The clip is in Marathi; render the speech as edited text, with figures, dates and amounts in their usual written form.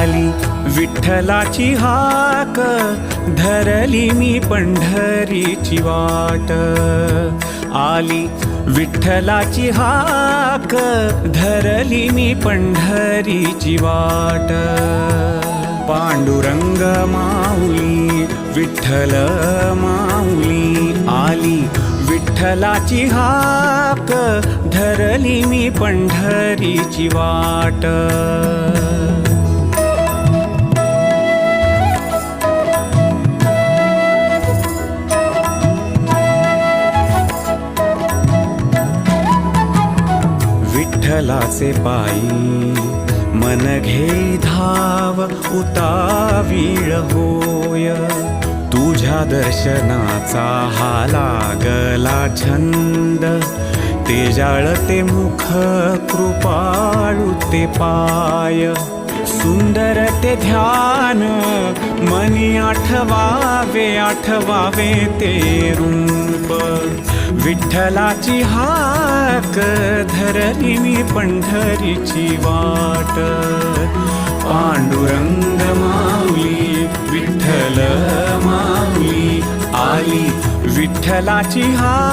आली विठ्ठलाची हाक, धरली मी पंढरीची वाट. आली विठ्ठलाची हाक, धरली मी पंढरीची वाट. पांडुरंग माऊली विठ्ठल माऊली, आली विठ्ठलाची हाक, धरली मी पंढरीची वाट. विठ्ठलाचे पायी मन घे धाव, उतावीळ होय. तुझ्या दर्शनाचा हा लागला छंद, ते जाळते मुख कृपाळू ते पाय. सुंदर ते ध्यान मनी आठवावे, आठवावे ते रूप. विठ्ठलाची हाक, धरली मी पंढरीची वाट. पांडुरंग माऊली विठ्ठल माऊली, आली विठ्ठलाची हाक.